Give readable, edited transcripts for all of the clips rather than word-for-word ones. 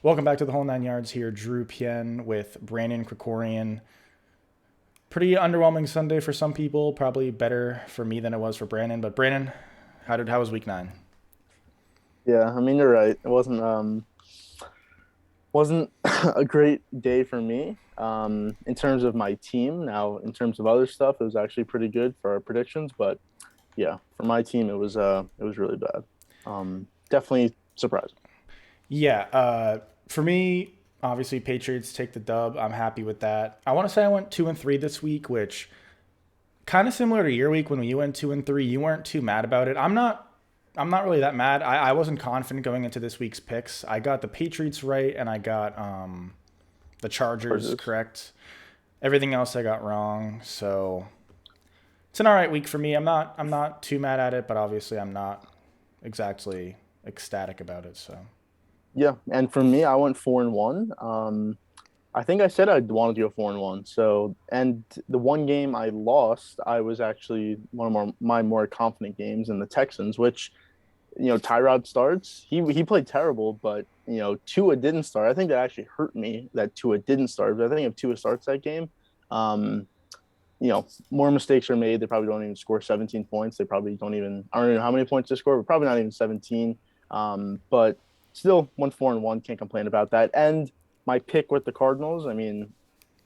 Welcome back to the Whole Nine Yards here. Drew Pien with Brandon Krikorian. Pretty underwhelming Sunday for some people. Probably better for me than it was for Brandon. But Brandon, how was week 9? Yeah, I mean you're right. It wasn't a great day for me in terms of my team. Now, in terms of other stuff, it was actually pretty good for our predictions, but yeah, for my team it was really bad. Definitely surprising. Yeah, for me, obviously Patriots take the dub. I'm happy with that. I want to say I went 2-3 this week, which kind of similar to your week when you went 2-3. You weren't too mad about it. I'm not really that mad. I wasn't confident going into this week's picks. I got the Patriots right, and I got the Chargers Chargers. correct. Everything else I got wrong. So it's an all right week for me. I'm not too mad at it, but obviously I'm not exactly ecstatic about it. So Yeah, and for me, I went 4-1. I think I said I'd want to go 4-1. So, and the one game I lost, I was actually one of my more confident games in the Texans, which Tyrod starts. He played terrible, but Tua didn't start. I think that actually hurt me that Tua didn't start. But I think if Tua starts that game, um, more mistakes are made. They probably don't even score 17 points. They probably don't even. I don't know how many points they score, but probably not even 17. But still, 1-4-1. Can't complain about that. And my pick with the Cardinals. I mean,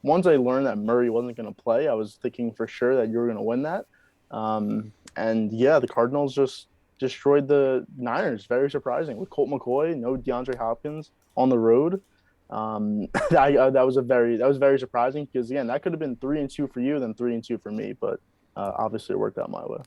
once I learned that Murray wasn't going to play, I was thinking for sure that you were going to win that. And yeah, the Cardinals just destroyed the Niners. Very surprising with Colt McCoy, no DeAndre Hopkins on the road. That was very surprising because again, that could have been 3-2 for you, then 3-2 for me. But obviously, it worked out my way.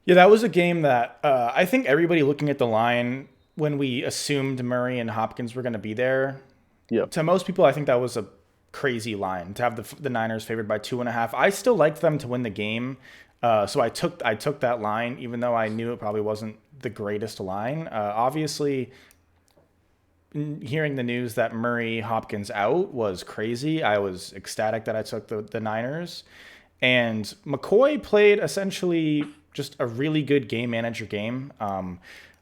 yeah, that was a game that I think everybody looking at the line when we assumed Murray and Hopkins were going to be there. Yeah, To most people, I think that was a crazy line to have the Niners favored by 2.5. I still liked them to win the game, so I took that line, even though I knew it probably wasn't the greatest line. Obviously, hearing the news that Murray Hopkins out was crazy. I was ecstatic that I took the Niners, and McCoy played essentially just a really good game manager game.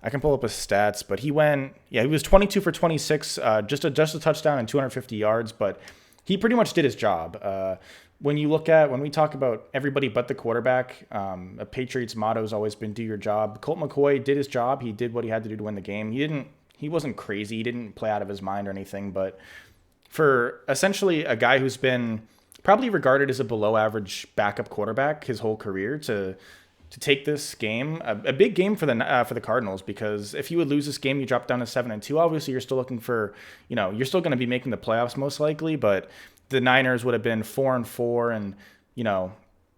I can pull up his stats, but he was 22 for 26, just a touchdown and 250 yards, but he pretty much did his job. When we talk about everybody but the quarterback, a Patriots motto has always been "Do your job." Colt McCoy did his job. He did what he had to do to win the game. He wasn't crazy. He didn't play out of his mind or anything, but for essentially a guy who's been probably regarded as a below average backup quarterback his whole career to take this game, a big game for the Cardinals, because if you would lose this game, you drop down to 7-2. Obviously, you're still looking for, you're still going to be making the playoffs most likely, but the Niners would have been 4-4, and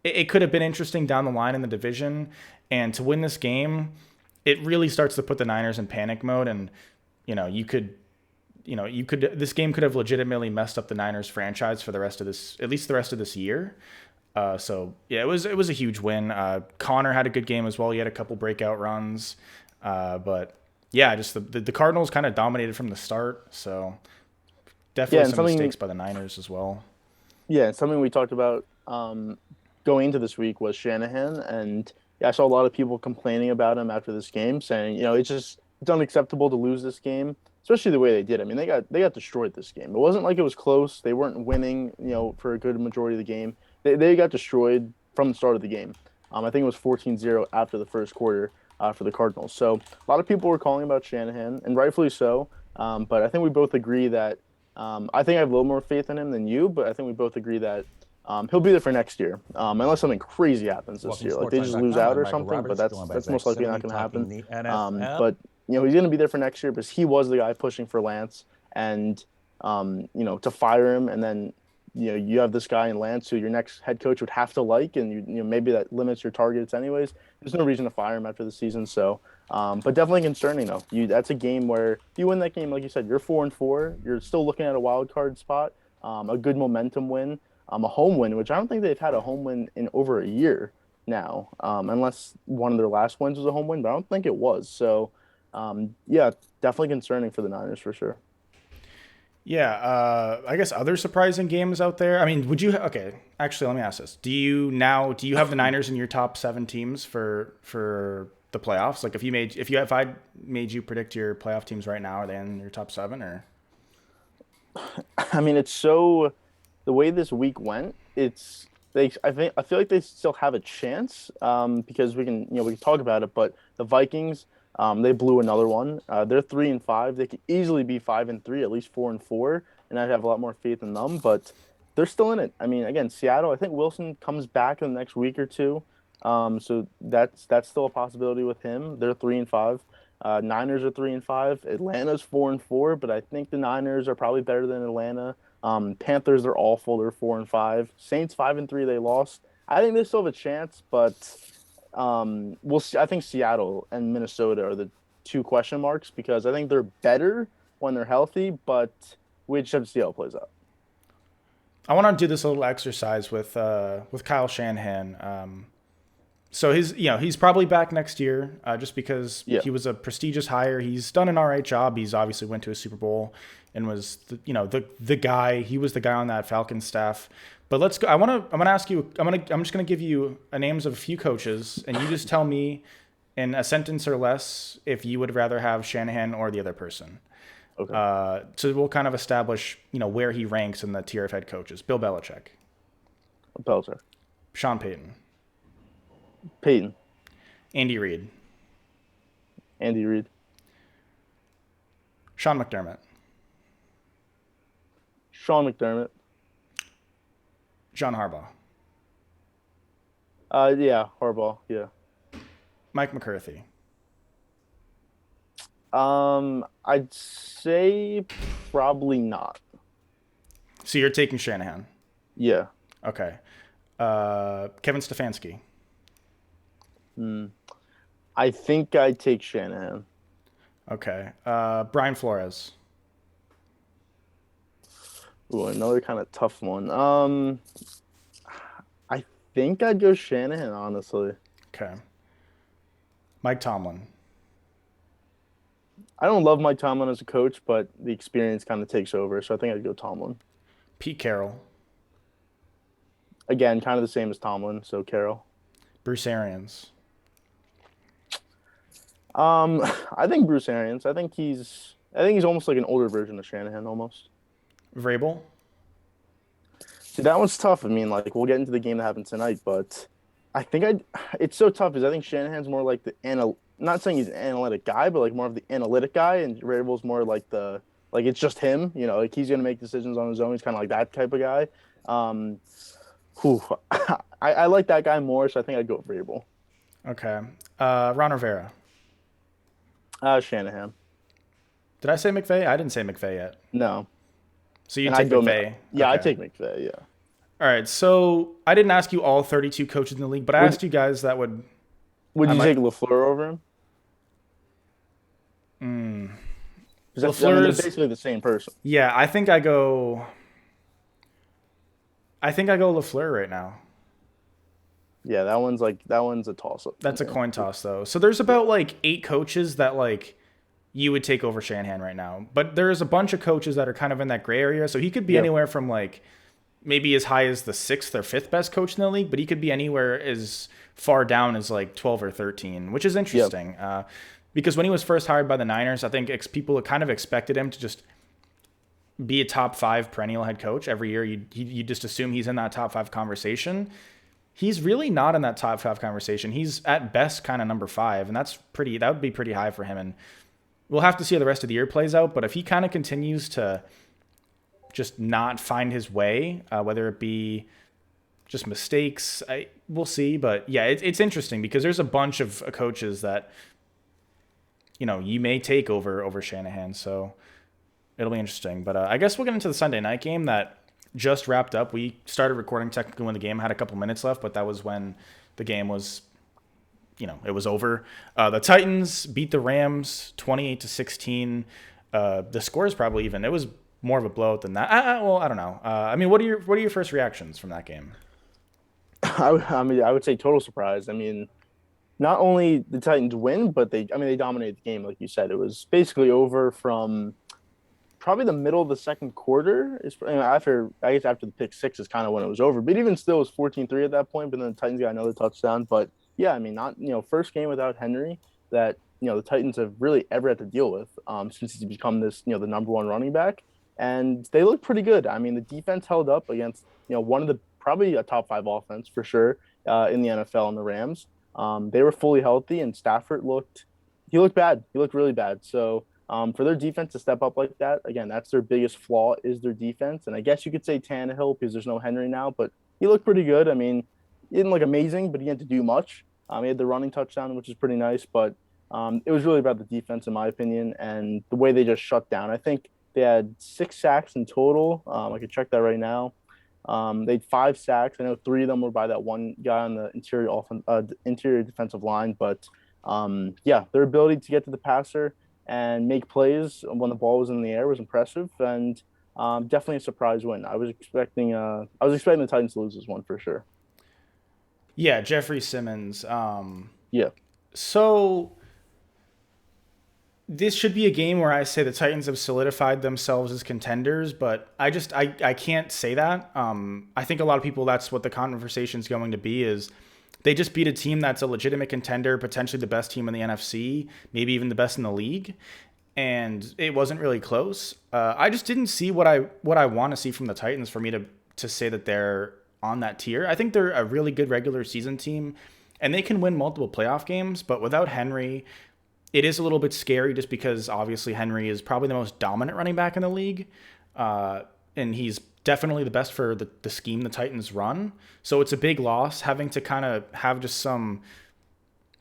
it could have been interesting down the line in the division. And to win this game, it really starts to put the Niners in panic mode, and you know you could this game could have legitimately messed up the Niners franchise for the rest of this, at least the rest of this year. So yeah, it was a huge win. Connor had a good game as well. He had a couple breakout runs, but yeah, just the Cardinals kind of dominated from the start. So yeah, definitely and some something mistakes by the Niners as well. yeah, and something we talked about going into this week was Shanahan, and yeah, I saw a lot of people complaining about him after this game, saying it's unacceptable to lose this game, especially the way they did. I mean, they got destroyed this game. It wasn't like it was close. They weren't winning, for a good majority of the game. They got destroyed from the start of the game. I think it was 14-0 after the first quarter for the Cardinals. So a lot of people were calling about Shanahan, and rightfully so. But I think we both agree that I think I have a little more faith in him than you, but I think we both agree that he'll be there for next year, unless something crazy happens this Welcome to year, like they just lose SportsLine.com. out I'm or Michael something. But Roberts, that's joined by that's Zach most likely not Simony going to talking happen. the NFL. But he's going to be there for next year because he was the guy pushing for Lance, and to fire him, and then you have this guy in Lance who your next head coach would have to like, and maybe that limits your targets anyways. There's no reason to fire him after the season. So, but definitely concerning though. That's a game where if you win that game, like you said, you're 4-4. You're still looking at a wild card spot, a good momentum win, a home win, which I don't think they've had a home win in over a year now, unless one of their last wins was a home win, but I don't think it was. So, yeah, definitely concerning for the Niners for sure. Yeah, I guess other surprising games out there. I mean, okay, actually, let me ask this. Do you have the Niners in your top 7 teams for the playoffs? Like if I made you predict your playoff teams right now, are they in your top 7 or? I mean, it's so the way this week went, it's they I feel like they still have a chance because we can talk about it, but the Vikings they blew another one. They're 3-5. They could easily be 5-3, at least 4-4, and I'd have a lot more faith in them, but they're still in it. I mean, again, Seattle, I think Wilson comes back in the next week or two. So that's still a possibility with him. They're 3-5. Niners are 3-5. Atlanta's 4-4, but I think the Niners are probably better than Atlanta. Panthers are awful. They're 4-5. Saints 5-3. They lost. I think they still have a chance, but we'll see. I think Seattle and Minnesota are the two question marks because I think they're better when they're healthy, but we just have to see how it plays out. I want to do this little exercise with Kyle Shanahan. So he's probably back next year, just because Yeah. he was a prestigious hire. He's done an all right job. He's obviously went to a Super Bowl and was the guy. He was the guy on that Falcons staff. But let's go. I'm gonna ask you. I'm just gonna give you names of a few coaches, and you just tell me in a sentence or less if you would rather have Shanahan or the other person. Okay. So we'll kind of establish where he ranks in the tier of head coaches. Bill Belichick, Belzer. Sean Payton, Peyton. Andy Reid, Andy Reid. Sean McDermott, Sean McDermott. John Harbaugh, Yeah, Harbaugh. Yeah. Mike McCarthy. I'd say probably not. So you're taking Shanahan. Yeah. Okay. Kevin Stefanski. I think I'd take Shanahan. Okay. Brian Flores. Ooh, another kind of tough one. I think I'd go Shanahan, honestly. Okay. Mike Tomlin. I don't love Mike Tomlin as a coach, but the experience kind of takes over, so I think I'd go Tomlin. Pete Carroll. Again, kind of the same as Tomlin, so Carroll. Bruce Arians. I think Bruce Arians. I think he's almost like an older version of Shanahan, almost. Vrabel. See, that one's tough. I mean, like we'll get into the game that happens tonight, but I think I. It's so tough because I think Shanahan's more like not saying he's an analytic guy, but like more of the analytic guy, and Vrabel's more like it's just him. Like he's gonna make decisions on his own. He's kind of like that type of guy. Whew, I like that guy more, so I think I'd go with Vrabel. Okay. Ron Rivera. Shanahan. Did I say McVay? I didn't say McVay yet. No. So you And take I'd go. McVay. Yeah, I'd Okay. take McVay. Yeah. All right. So I didn't ask you all 32 coaches in the league, but I Would asked you guys that would. Would I you might. take LaFleur over him? Because they're LaFleur's. basically the same person. Yeah, I think I go. LaFleur right now. Yeah, that one's a toss up. That's a coin toss though. So there's about like 8 coaches that like you would take over Shanahan right now. But there's a bunch of coaches that are kind of in that gray area. So he could be Yep. anywhere from like maybe as high as the 6th or 5th best coach in the league, but he could be anywhere as far down as like 12 or 13, which is interesting. Because when he was first hired by the Niners, I think people kind of expected him to just be a top 5 perennial head coach every year. You just assume he's in that top 5 conversation. He's really not in that top 5 conversation. He's at best kind of number 5, and that would be pretty high for him. And we'll have to see how the rest of the year plays out. But if he kind of continues to just not find his way, whether it be just mistakes, we'll see. But yeah, it's interesting because there's a bunch of coaches that you may take over Shanahan. So it'll be interesting. But I guess we'll get into the Sunday night game that just wrapped up. We started recording technically when the game had a couple minutes left, but that was when the game was, it was over. The Titans beat the Rams 28-16. The score is probably even. It was more of a blowout than that. Well, I don't know. I mean, what are your first reactions from that game? I would say total surprise. I mean, not only the Titans win, but they dominated the game, like you said. It was basically over from probably the middle of the second quarter. After the pick six is kind of when it was over. But even still, it was 14-3 at that point. But then the Titans got another touchdown. But Yeah, I mean, not first game without Henry that the Titans have really ever had to deal with since he's become this the number one running back, and they look pretty good. I mean, the defense held up against one of the probably a top five offense for sure in the NFL and the Rams. They were fully healthy, and Stafford looked bad. He looked really bad. So for their defense to step up like that, again, that's their biggest flaw is their defense. And I guess you could say Tannehill because there's no Henry now, but he looked pretty good. I mean, he didn't look amazing, but he had to do much. He had the running touchdown, which is pretty nice, but it was really about the defense, in my opinion, and the way they just shut down. I think they had 6 sacks in total. I could check that right now. They had 5 sacks. I know 3 of them were by that one guy on the interior defensive line, but yeah, their ability to get to the passer and make plays when the ball was in the air was impressive, and definitely a surprise win. I was expecting the Titans to lose this one for sure. Yeah, Jeffrey Simmons. Yeah, So this should be a game where I say the Titans have solidified themselves as contenders, but I can't say that. I think a lot of people, that's what the conversation is going to be, is they just beat a team that's a legitimate contender, potentially the best team in the NFC, maybe even the best in the league, and it wasn't really close. I just didn't see what I want to see from the Titans for me to say that they're on that tier. I think they're a really good regular season team, and they can win multiple playoff games, but without Henry, it is a little bit scary just because obviously Henry is probably the most dominant running back in the league. And he's definitely the best for the scheme the Titans run. So it's a big loss having to kind of have just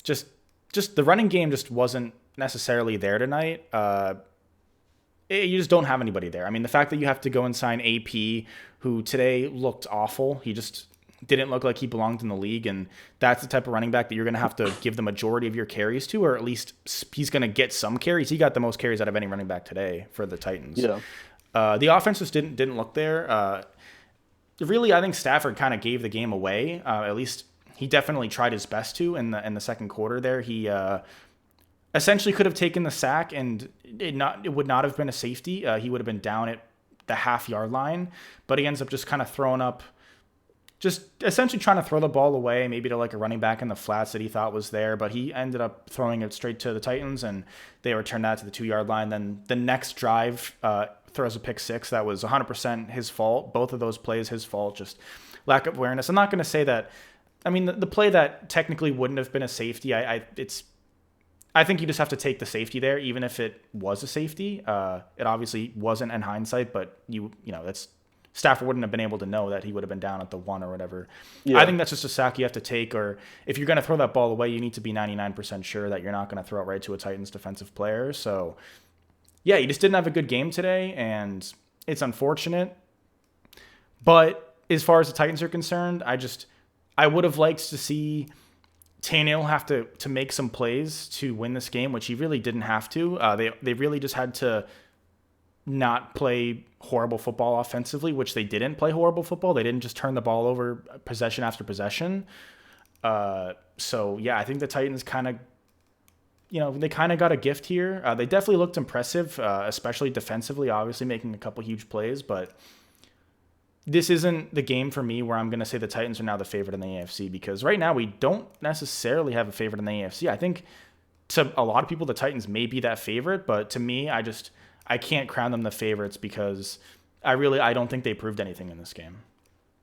just the running game just wasn't necessarily there tonight. You just don't have anybody there. I mean, the fact that you have to go and sign AP, who today looked awful. He just didn't look like he belonged in the league, and that's the type of running back that you're going to have to give the majority of your carries to, or at least he's going to get some carries. He got the most carries out of any running back today for the Titans. yeah, The offense just didn't look there. Really, I think Stafford kind of gave the game away. At least he definitely tried his best to in the second quarter. There, he essentially could have taken the sack, and it would not have been a safety. He would have been down at the half-yard line, but he ends up just kind of throwing up, just essentially trying to throw the ball away, maybe to like a running back in the flats that he thought was there, but he ended up throwing it straight to the Titans, and they returned that to the 2-yard line. Then the next drive throws a pick six that was 100% his fault. Both of those plays, his fault, just lack of awareness. I'm not going to say that. I mean, the play that technically wouldn't have been a safety, I think you just have to take the safety there, even if it was a safety. It obviously wasn't in hindsight, but that's Stafford wouldn't have been able to know that he would have been down at the 1 or whatever. yeah, I think that's just a sack you have to take, or if you're going to throw that ball away, you need to be 99% sure that you're not going to throw it right to a Titans defensive player. So, yeah, he just didn't have a good game today, and it's unfortunate. But as far as the Titans are concerned, I would have liked to see Tannehill have to make some plays to win this game, which he really didn't have to. They really just had to not play horrible football offensively, which they didn't play horrible football. They didn't just turn the ball over possession after possession. So yeah, I think the Titans they kind of got a gift here. They definitely looked impressive, especially defensively, obviously making a couple huge plays, but this isn't the game for me where I'm going to say the Titans are now the favorite in the AFC, because right now we don't necessarily have a favorite in the AFC. I think to a lot of people, the Titans may be that favorite, but to me, I can't crown them the favorites because I don't think they proved anything in this game.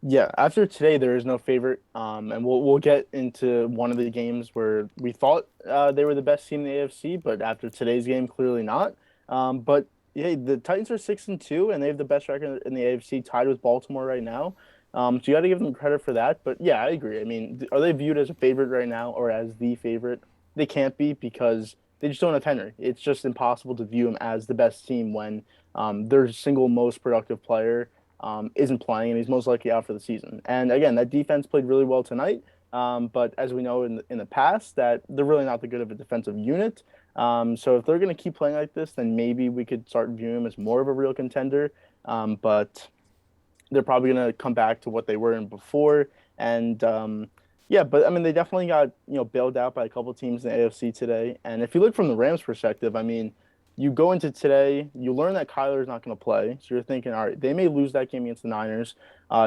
yeah. After today, there is no favorite, and we'll get into one of the games where we thought they were the best team in the AFC, but after today's game, clearly not. But yeah, the Titans are 6-2, and they have the best record in the AFC, tied with Baltimore right now. So you got to give them credit for that. But yeah, I agree. I mean, are they viewed as a favorite right now or as the favorite? They can't be because they just don't have Henry. It's just impossible to view him as the best team when their single most productive player isn't playing, and he's most likely out for the season. And again, that defense played really well tonight. But as we know in the past, that they're really not that good of a defensive unit. So if they're going to keep playing like this, then maybe we could start viewing them as more of a real contender. But they're probably going to come back to what they were in before. And yeah, but I mean, they definitely got bailed out by a couple teams in the AFC today. And if you look from the Rams' perspective, I mean, you go into today, you learn that Kyler's not going to play, so you're thinking, all right, they may lose that game against the Niners.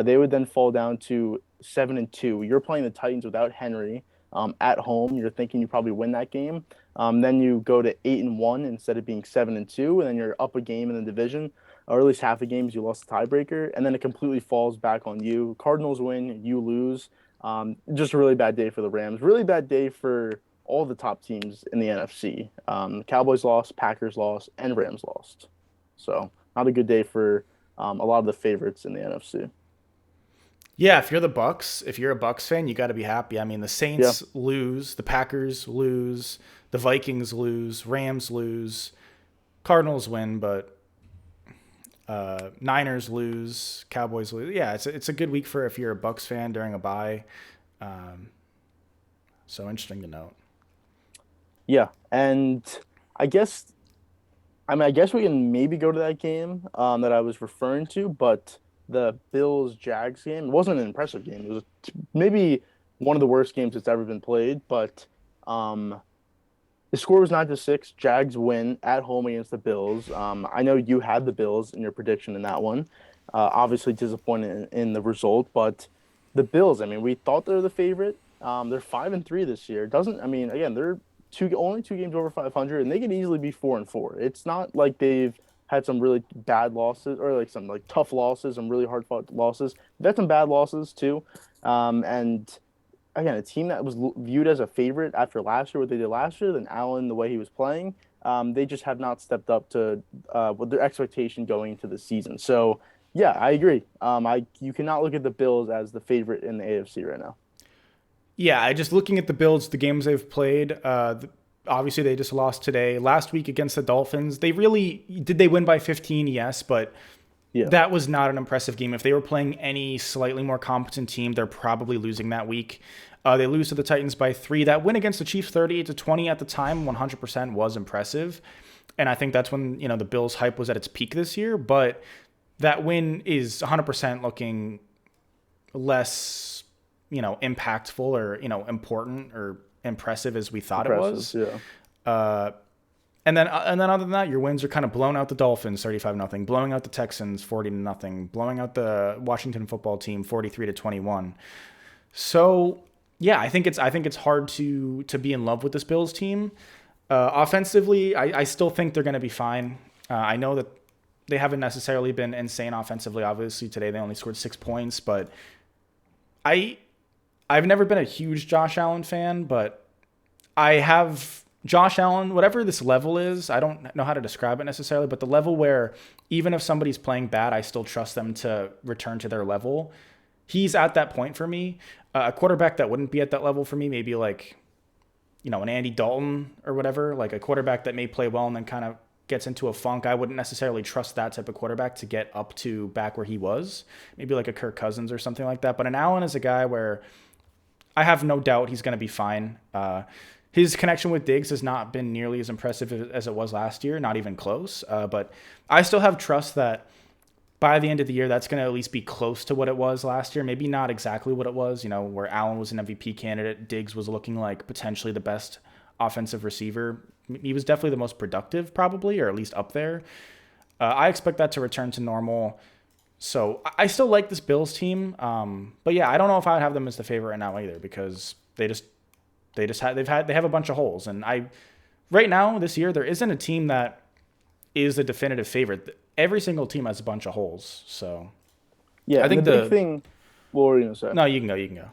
They would then fall down to 7-2. You're playing the Titans without Henry. At home, you're thinking you probably win that game. Then you go to 8-1 instead of being 7-2, and then you're up a game in the division, or at least half the games you lost the tiebreaker, and then it completely falls back on you. Cardinals win, you lose. Just a really bad day for the Rams. Really bad day for all the top teams in the NFC. Cowboys lost, Packers lost, and Rams lost. So not a good day for a lot of the favorites in the NFC. Yeah, if you're a Bucks fan, you got to be happy. I mean, the Yeah, Saints lose, the Packers lose, the Vikings lose, Rams lose, Cardinals win, but Niners lose, Cowboys lose. Yeah, it's a good week for if you're a Bucks fan during a bye. Um, so interesting to note. yeah, and I guess I guess we can maybe go to that game that I was referring to, but the Bills Jags game, it wasn't an impressive game. It was maybe one of the worst games that's ever been played, but um, the score was 9-6. Jags win at home against the Bills. I know you had the Bills in your prediction in that one. Obviously disappointed in the result, but the Bills, I mean, we thought they're the favorite. They're 5-3 this year. Doesn't I mean, again, they're only two games over 500, and they could easily be 4-4. It's not like they've had some really bad losses or like some like tough losses, some really hard fought losses. They've had some bad losses too. And again, a team that was viewed as a favorite after last year, what they did last year, then Allen, the way he was playing, they just have not stepped up to what their expectation going into the season. So, yeah, I agree. You cannot look at the Bills as the favorite in the AFC right now. Yeah, I just looking at the Bills, the games they've played. Obviously, they just lost today. Last week against the Dolphins, they really did. They win by 15, yes, but Yeah, that was not an impressive game. If they were playing any slightly more competent team, they're probably losing that week. They lose to the Titans by 3. That win against the Chiefs, 38-20 at the time, 100% was impressive, and I think that's when the Bills' hype was at its peak this year. But that win is 100% looking less, impactful or important or impressive as we thought it impressive. was. Yeah, And then other than that, your wins are kind of blowing out the Dolphins 35-0, blowing out the Texans 40-0, blowing out the Washington football team 43-21. So yeah, I think it's hard to be in love with this Bills team. Offensively, I still think they're going to be fine. I know that they haven't necessarily been insane offensively. Obviously, today they only scored 6 points, but I I've never been a huge Josh Allen fan, but I have Josh Allen, whatever this level is, I don't know how to describe it necessarily, but the level where even if somebody's playing bad, I still trust them to return to their level. He's at that point for me. A quarterback that wouldn't be at that level for me, maybe like, an Andy Dalton or whatever, like a quarterback that may play well and then kind of gets into a funk. I wouldn't necessarily trust that type of quarterback to get up to back where he was. Maybe like a Kirk Cousins or something like that. But an Allen is a guy where I have no doubt he's going to be fine. His connection with Diggs has not been nearly as impressive as it was last year, not even close. But I still have trust that by the end of the year, that's going to at least be close to what it was last year. Maybe not exactly what it was, where Allen was an MVP candidate. Diggs was looking like potentially the best offensive receiver. He was definitely the most productive, probably, or at least up there. I expect that to return to normal. So I still like this Bills team, but yeah, I don't know if I would have them as the favorite right now either because they have a bunch of holes, and right now this year there isn't a team that is the definitive favorite. Every single team has a bunch of holes, so yeah, I and the think big the thing, what were you gonna say? no, you can go.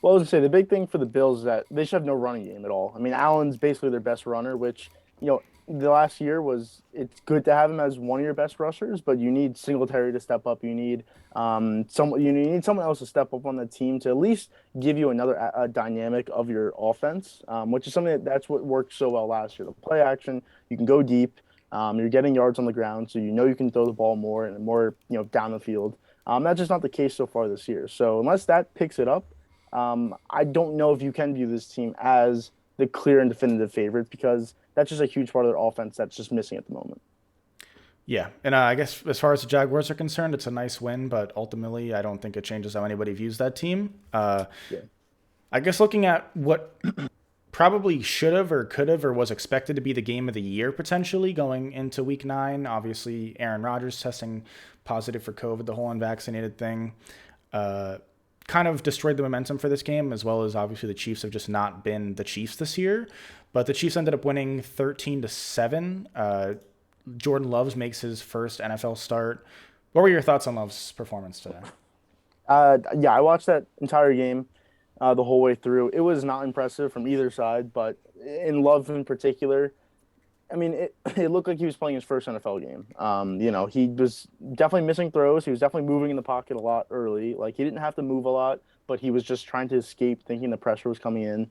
Well, I was gonna say the big thing for the Bills is that they should have no running game at all. I mean, Allen's basically their best runner, which the last year was it's good to have him as one of your best rushers, but you need Singletary to step up. You need you need someone else to step up on the team to at least give you another dynamic of your offense, which is something that's what worked so well last year. The play action, you can go deep. You're getting yards on the ground, so you can throw the ball more and more down the field. That's just not the case so far this year. So unless that picks it up. I don't know if you can view this team as the clear and definitive favorite because that's just a huge part of their offense that's just missing at the moment. Yeah, and I guess as far as the Jaguars are concerned, it's a nice win, but ultimately I don't think it changes how anybody views that team. Yeah. I guess looking at what probably should have or could have or was expected to be the game of the year potentially going into week 9. Obviously, Aaron Rodgers testing positive for COVID, the whole unvaccinated thing. kind of destroyed the momentum for this game, as well as obviously the Chiefs have just not been the Chiefs this year. But the Chiefs ended up winning 13-7. Jordan Love makes his first NFL start. What were your thoughts on Love's performance today? Yeah, I watched that entire game the whole way through. It was not impressive from either side, but in Love in particular, I mean, it looked like he was playing his first NFL game. He was definitely missing throws. He was definitely moving in the pocket a lot early. Like he didn't have to move a lot, but he was just trying to escape, thinking the pressure was coming in.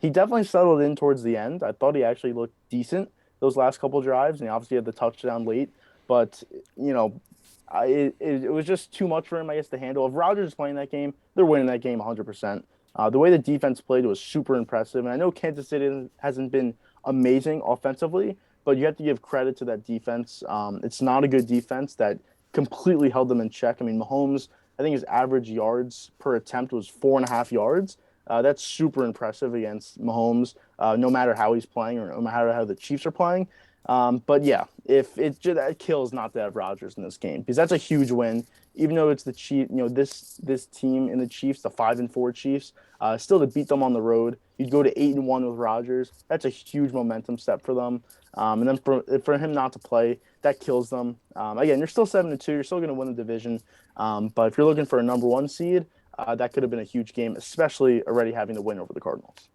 He definitely settled in towards the end. I thought he actually looked decent those last couple drives, and he obviously had the touchdown late. But you know, it was just too much for him, I guess, to handle. If Rodgers is playing that game, they're winning that game 100%. The way the defense played was super impressive, and I know Kansas City hasn't been amazing offensively, but you have to give credit to that defense. It's not a good defense that completely held them in check. I mean, Mahomes, I think his average yards per attempt was 4.5 yards. That's super impressive against Mahomes, no matter how he's playing or no matter how the Chiefs are playing. But yeah, if it that kills not to have Rodgers in this game because that's a huge win. Even though it's the Chief, this team in the Chiefs, the 5-4 Chiefs, still to beat them on the road, you'd go to 8-1 with Rodgers. That's a huge momentum step for them. And then for him not to play, that kills them. Again, you're still 7-2. You're still going to win the division. But if you're looking for a number one seed, that could have been a huge game, especially already having the win over the Cardinals.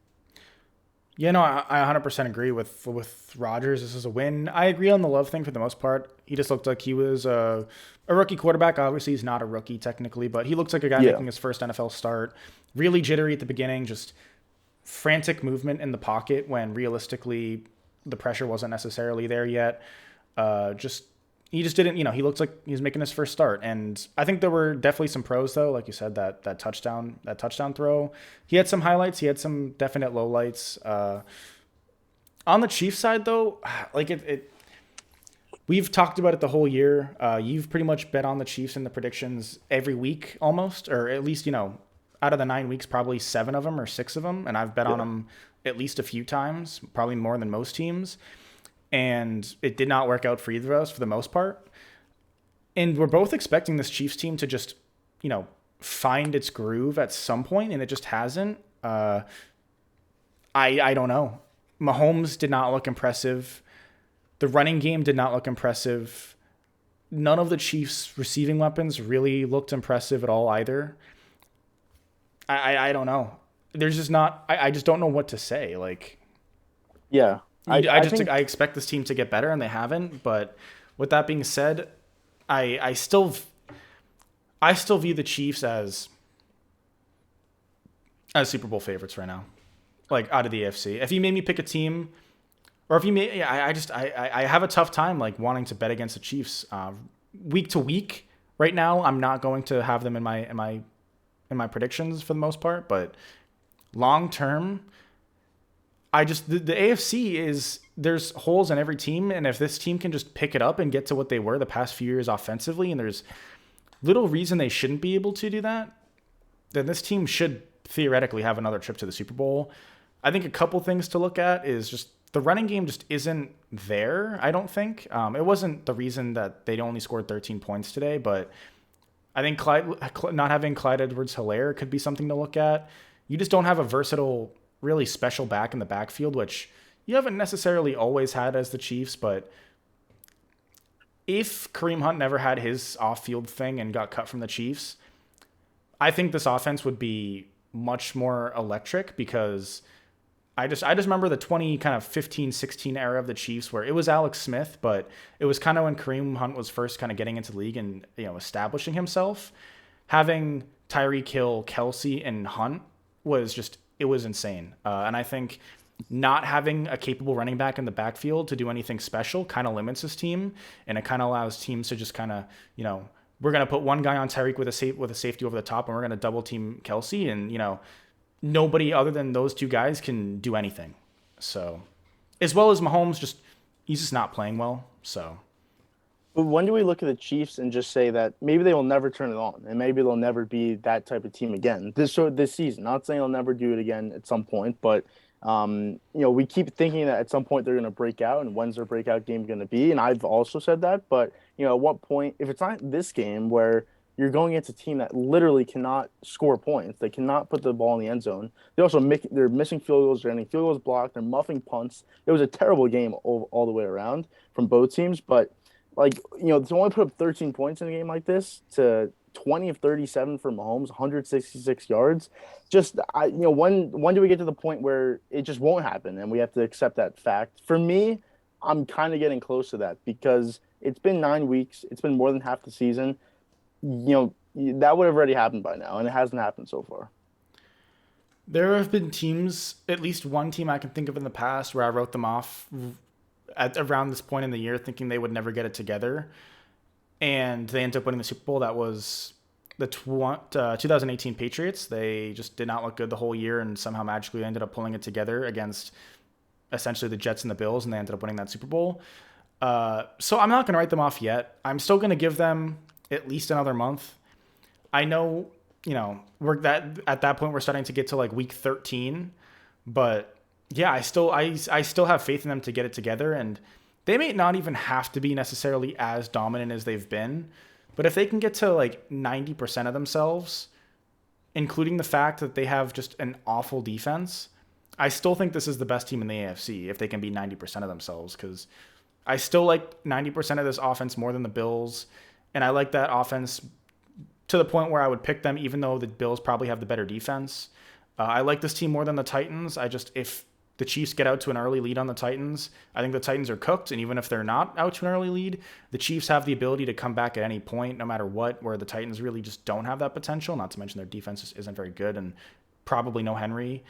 Yeah, no, I 100% agree with Rodgers. This is a win. I agree on the Love thing for the most part. He just looked like he was a rookie quarterback. Obviously, he's not a rookie technically, but he looks like a guy Yeah. making his first NFL start. Really jittery at the beginning, just frantic movement in the pocket when realistically the pressure wasn't necessarily there yet. Just he just didn't, he looked like he was making his first start. And I think there were definitely some pros though, like you said, that touchdown throw. He had some highlights, he had some definite lowlights. On the Chiefs side though, like it we've talked about it the whole year. You've pretty much bet on the Chiefs in the predictions every week almost, or at least, out of the 9 weeks, probably 7 of them or 6 of them. And I've bet on Yeah. them at least a few times, probably more than most teams. And it did not work out for either of us for the most part. And we're both expecting this Chiefs team to just, find its groove at some point, and it just hasn't. I don't know. Mahomes did not look impressive. The running game did not look impressive. None of the Chiefs' receiving weapons really looked impressive at all either. I don't know. There's just not. I just don't know what to say. Like Yeah. I think I expect this team to get better, and they haven't. But with that being said, I still view the Chiefs as Super Bowl favorites right now, like out of the AFC. If you made me pick a team, or if you made, yeah, I have a tough time like wanting to bet against the Chiefs week to week. Right now, I'm not going to have them in my predictions for the most part, but long term, the AFC is there's holes in every team, and if this team can just pick it up and get to what they were the past few years offensively, and there's little reason they shouldn't be able to do that, then this team should theoretically have another trip to the Super Bowl. I think a couple things to look at is just the running game just isn't there, I don't think. It wasn't the reason that they only scored 13 points today, but I think not having Clyde Edwards-Helaire could be something to look at. You just don't have a versatile, really special back in the backfield, which you haven't necessarily always had as the Chiefs, but if Kareem Hunt never had his off-field thing and got cut from the Chiefs, I think this offense would be much more electric because I just remember the 2015-16 era of the Chiefs where it was Alex Smith, but it was kind of when Kareem Hunt was first kind of getting into the league and establishing himself. Having Tyreek Hill, Kelsey, and Hunt it was insane. And I think not having a capable running back in the backfield to do anything special kind of limits this team, and it kind of allows teams to just kind of, we're going to put one guy on Tyreek with a safety over the top, and we're going to double team Kelsey, and nobody other than those two guys can do anything. So, as well as Mahomes, he's just not playing well. So, But when do we look at the Chiefs and just say that maybe they will never turn it on and maybe they'll never be that type of team again this season? Not saying they'll never do it again at some point, but we keep thinking that at some point they're going to break out, and when's their breakout game going to be? And I've also said that, but at what point, if it's not this game where you're going against a team that literally cannot score points. They cannot put the ball in the end zone. They're missing field goals, they're getting field goals blocked, they're muffing punts. It was a terrible game all the way around from both teams. But like to only put up 13 points in a game like this, to 20 of 37 for Mahomes, 166 yards. Just when do we get to the point where it just won't happen and we have to accept that fact? For me, I'm kind of getting close to that because it's been 9 weeks. It's been more than half the season. That would have already happened by now, and it hasn't happened so far. There have been teams, at least one team I can think of in the past, where I wrote them off at around this point in the year, thinking they would never get it together, and they ended up winning the Super Bowl. That was the 2018 Patriots. They just did not look good the whole year, and somehow magically ended up pulling it together against essentially the Jets and the Bills, and they ended up winning that Super Bowl. So I'm not going to write them off yet. I'm still going to give them at least another month. I know, we're that at that point we're starting to get to like week 13, but yeah, I still have faith in them to get it together, and they may not even have to be necessarily as dominant as they've been, but if they can get to like 90% of themselves, including the fact that they have just an awful defense, I still think this is the best team in the AFC if they can be 90% of themselves, because I still like 90% of this offense more than the Bills, and I like that offense to the point where I would pick them, even though the Bills probably have the better defense. I like this team more than the Titans. If the Chiefs get out to an early lead on the Titans, I think the Titans are cooked. And even if they're not out to an early lead, the Chiefs have the ability to come back at any point, no matter what, where the Titans really just don't have that potential, not to mention their defense just isn't very good and probably no Henry.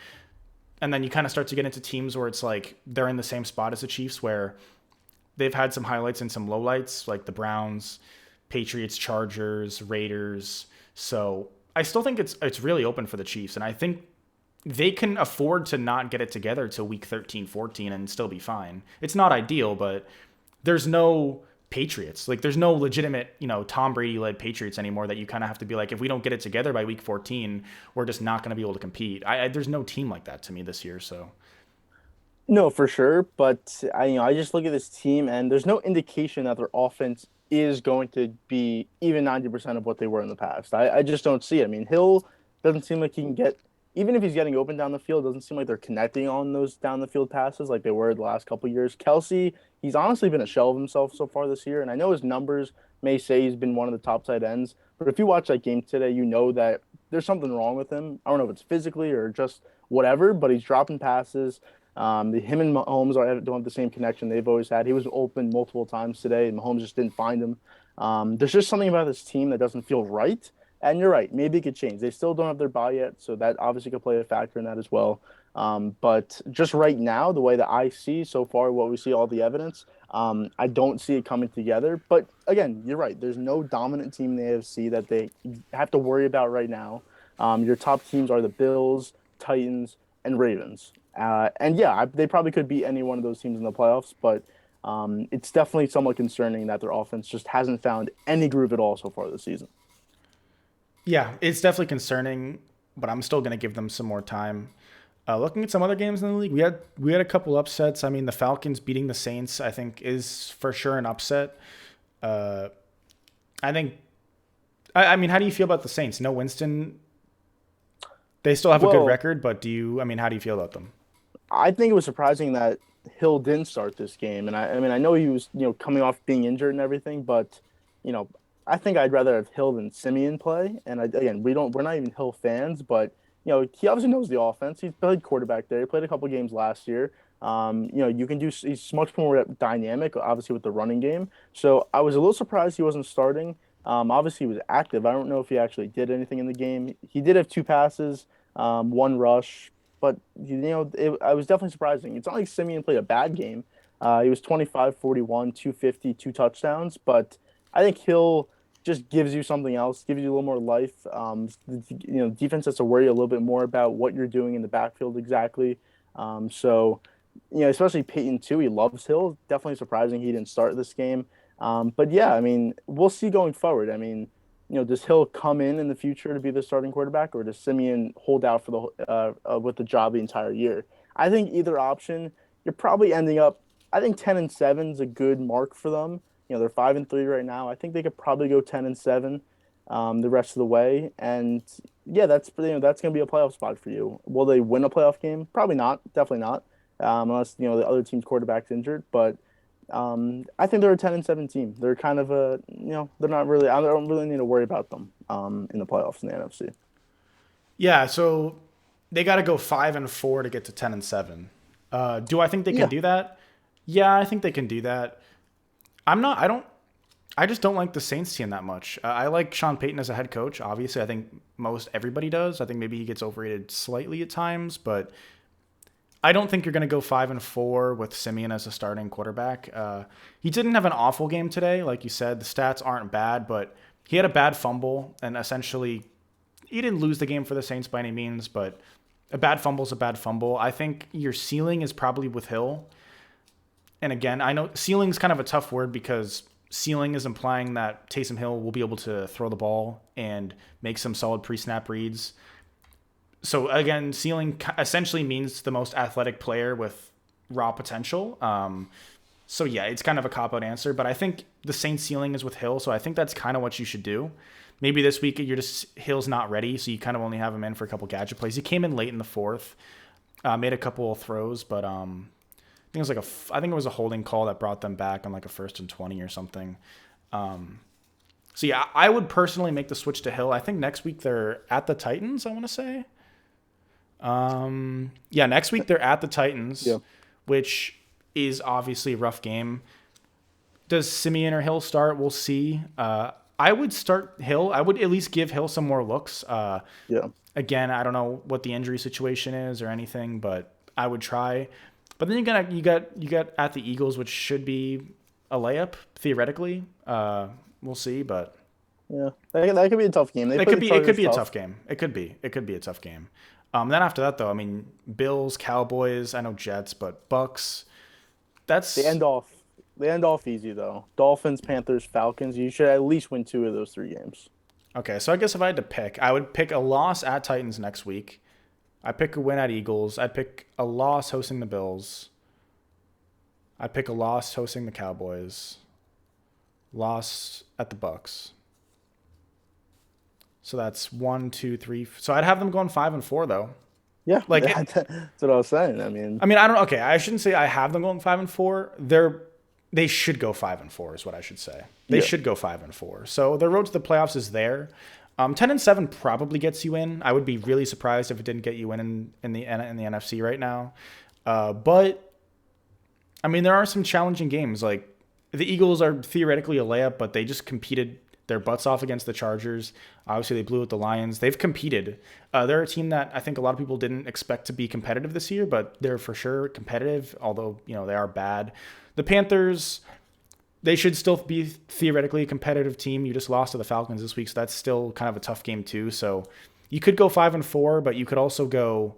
And then you kind of start to get into teams where it's like they're in the same spot as the Chiefs, where they've had some highlights and some lowlights, like the Browns, Patriots, Chargers, Raiders. So I still think it's really open for the Chiefs, and I think they can afford to not get it together till week 13, 14 and still be fine. It's not ideal, but there's no Patriots. Like there's no legitimate, Tom Brady led Patriots anymore that you kind of have to be like, if we don't get it together by week 14, we're just not going to be able to compete. There's no team like that to me this year. So No, for sure. But I just look at this team, and there's no indication that their offense is going to be even 90% of what they were in the past. I just don't see it. I mean, Hill doesn't seem like he can get, even if he's getting open down the field, it doesn't seem like they're connecting on those down the field passes like they were the last couple of years. Kelsey, he's honestly been a shell of himself so far this year. And I know his numbers may say he's been one of the top tight ends, but if you watch that game today, you know that there's something wrong with him. I don't know if it's physically or just whatever, but he's dropping passes. Him and Mahomes don't have the same connection they've always had. He was open multiple times today, and Mahomes just didn't find him. There's just something about this team that doesn't feel right. And you're right, maybe it could change. They still don't have their bye yet, so that obviously could play a factor in that as well. But just right now, the way that I see so far, what we see, all the evidence, I don't see it coming together. But again, you're right. There's no dominant team in the AFC that they have to worry about right now. Your top teams are the Bills, Titans, and Ravens. And yeah, they probably could beat any one of those teams in the playoffs, but it's definitely somewhat concerning that their offense just hasn't found any groove at all so far this season. yeah, it's definitely concerning, but I'm still going to give them some more time. Looking at some other games in the league, we had a couple upsets. I mean, the Falcons beating the Saints, I think, is for sure an upset. Uh, I think. I mean, how do you feel about the Saints? No Winston. They still have a good Well, record, but do you? I mean, how do you feel about them? I think it was surprising that Hill didn't start this game, and I mean, I know he was coming off being injured and everything, but you know, I think I'd rather have Hill than Simeon play. And again, we're not even Hill fans, but he obviously knows the offense. He's played quarterback there. He played a couple games last year. You can do. He's much more dynamic, obviously with the running game. So I was a little surprised he wasn't starting. Obviously he was active. I don't know if he actually did anything in the game. He did have two passes, one rush, but I was definitely surprising. It's not like Simeon played a bad game. He was 25, 41, 250, two touchdowns, but I think Hill just gives you something else, gives you a little more life. Defense has to worry a little bit more about what you're doing in the backfield exactly. So, especially Peyton too. He loves Hill. Definitely surprising he didn't start this game. But yeah, I mean, we'll see going forward. I mean, does Hill come in the future to be the starting quarterback, or does Simeon hold out for with the job the entire year? I think either option, you're probably ending up. I think 10-7 is a good mark for them. They're 5-3 right now. I think they could probably go 10-7. the rest of the way. And yeah, that's going to be a playoff spot for you. Will they win a playoff game? Probably not. Definitely not. Unless the other team's quarterback's injured. But I think they're a 10-7 team. They're kind of they're not really. I don't really need to worry about them in the playoffs in the NFC. Yeah, so they got to go 5-4 to get to 10-7. Do I think they can Yeah, do that? Yeah, I think they can do that. I'm not. I don't. I just don't like the Saints team that much. I like Sean Payton as a head coach. Obviously, I think most everybody does. I think maybe he gets overrated slightly at times, but I don't think you're going to go 5-4 with Simeon as a starting quarterback. He didn't have an awful game today, like you said. The stats aren't bad, but he had a bad fumble, and essentially, he didn't lose the game for the Saints by any means. But a bad fumble is a bad fumble. I think your ceiling is probably with Hill. And again, I know ceiling is kind of a tough word because ceiling is implying that Taysom Hill will be able to throw the ball and make some solid pre-snap reads. So again, ceiling essentially means the most athletic player with raw potential. So yeah, it's kind of a cop-out answer, but I think the Saints ceiling is with Hill, so I think that's kind of what you should do. Maybe this week you're just Hill's not ready, so you kind of only have him in for a couple gadget plays. He came in late in the fourth, made a couple of throws, but I think it was a holding call that brought them back on like a 1st and 20 or something. So yeah, I would personally make the switch to Hill. I think next week they're at the Titans, I want to say. Yeah, next week they're at the Titans, yeah. which is obviously a rough game. Does Simeon or Hill start? We'll see. I would start Hill. I would at least give Hill some more looks. Yeah. Again, I don't know what the injury situation is or anything, but I would try. But then you got at the Eagles, which should be a layup theoretically. We'll see, but Yeah, that could be a tough game. They it play could the be it could Chargers be a tough. tough game. It could be a tough game. Then after that though, I mean Bills, Cowboys, I know Jets, but Bucks. They That's end off they end off easy though. Dolphins, Panthers, Falcons. You should at least win two of those three games. okay. So I guess if I had to pick, I would pick a loss at Titans next week. I'd pick a win at Eagles. I'd pick a loss hosting the Bills. I'd pick a loss hosting the Cowboys. Loss at the Bucks. So that's 1, 2, 3. So I'd have them going 5-4 though. Yeah, Like that's what I was saying. I mean, I mean, I don't. Okay, I shouldn't say I have them going 5-4. They should go 5-4 is what I should say. They yeah, should go 5-4. So the road to the playoffs is there. 10-7 probably gets you in. I would be really surprised if it didn't get you in the NFC right now. But I mean, there are some challenging games. Like the Eagles are theoretically a layup, but they just competed their butts off against the Chargers. Obviously, they blew out the Lions. They've competed. They're a team that I think a lot of people didn't expect to be competitive this year, but they're for sure competitive, although, they are bad. The Panthers, they should still be theoretically a competitive team. You just lost to the Falcons this week, so that's still kind of a tough game too. So you could go 5-4, but you could also go,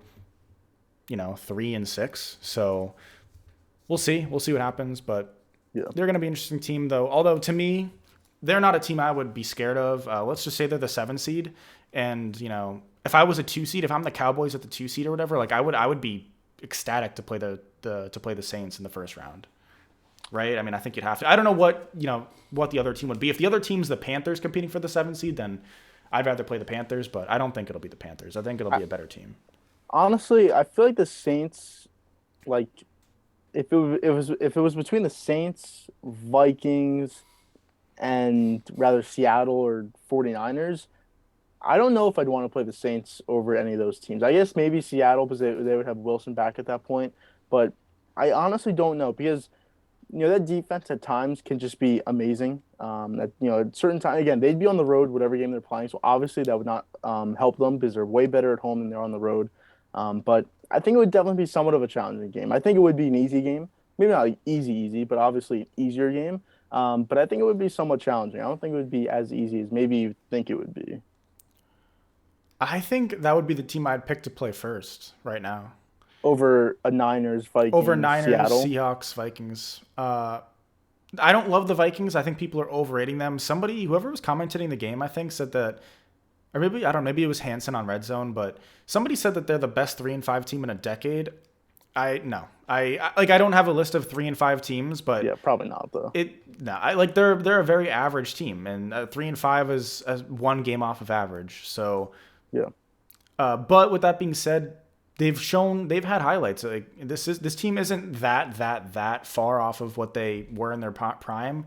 3-6. So we'll see. We'll see what happens, but yeah. they're going to be an interesting team, though. Although, to me, they're not a team I would be scared of. Let's just say they're the 7 seed. And, if I was a 2 seed, if I'm the Cowboys at the 2 seed or whatever, like I would be ecstatic to play the Saints in the first round. Right? I mean, I think you'd have to. I don't know what the other team would be. If the other team's the Panthers competing for the 7 seed, then I'd rather play the Panthers, but I don't think it'll be the Panthers. I think it'll I, be a better team. honestly, I feel like the Saints, like if it was between the Saints, Vikings, and rather Seattle or 49ers, I don't know if I'd want to play the Saints over any of those teams. I guess maybe Seattle because they would have Wilson back at that point, but I honestly don't know because that defense at times can just be amazing. At at certain time again they'd be on the road whatever game they're playing, so obviously that would not help them because they're way better at home than they're on the road. But I think it would definitely be somewhat of a challenging game. I think it would be an easy game, maybe not like easy, but obviously an easier game. But I think it would be somewhat challenging. I don't think it would be as easy as maybe you think it would be. I think that would be the team I'd pick to play first right now. Over a Niners, Over Vikings, Niners, Seattle. Seahawks, Vikings. I don't love the Vikings. I think people are overrating them. Whoever was commentating the game, I think, said that, or maybe, I don't know, maybe it was Hanson on Red Zone, but somebody said that they're the best 3-5 team in a decade. No, I don't have a list of 3-5 teams, but Yeah, probably not though. they're a very average team, and 3-5 is one game off of average. So, Yeah. but with that being said, they've had highlights. Like this team isn't that far off of what they were in their prime.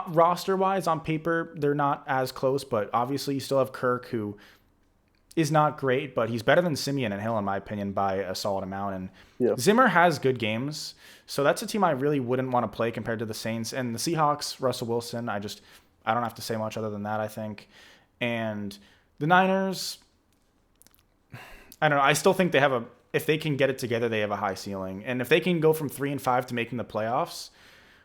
Roster wise, on paper, they're not as close, but obviously you still have Kirk, who is not great, but he's better than Simeon and Hill in my opinion by a solid amount. And Yeah. Zimmer has good games, so that's a team I really wouldn't want to play compared to the Saints and the Seahawks. Russell Wilson, I don't have to say much other than that, I think. And the Niners, I don't know. I still think if they can get it together, they have a high ceiling. And if they can go from 3-5 to making the playoffs,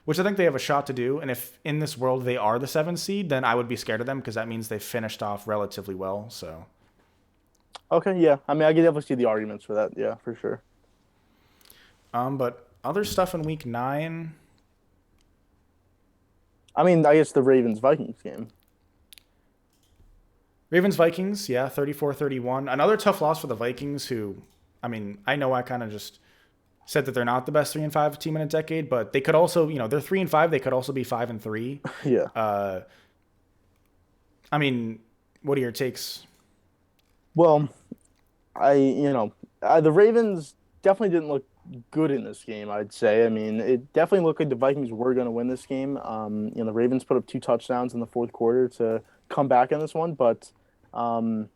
which I think they have a shot to do, and if in this world they are the 7th seed, then I would be scared of them because that means they finished off relatively well. So, Okay, yeah. I mean, I can definitely see the arguments for that. Yeah, for sure. but other stuff in week 9. I mean, I guess the Ravens Vikings game. Ravens Vikings, yeah, 34-31. Another tough loss for the Vikings, who, I mean, I know I kind of just said that they're not the best 3-5 team in a decade, but they could also, they're 3-5. They could also be 5-3. Yeah. I mean, what are your takes? Well, the Ravens definitely didn't look good in this game, I'd say. I mean, it definitely looked like the Vikings were going to win this game. The Ravens put up 2 touchdowns in the fourth quarter to come back in this one, but um,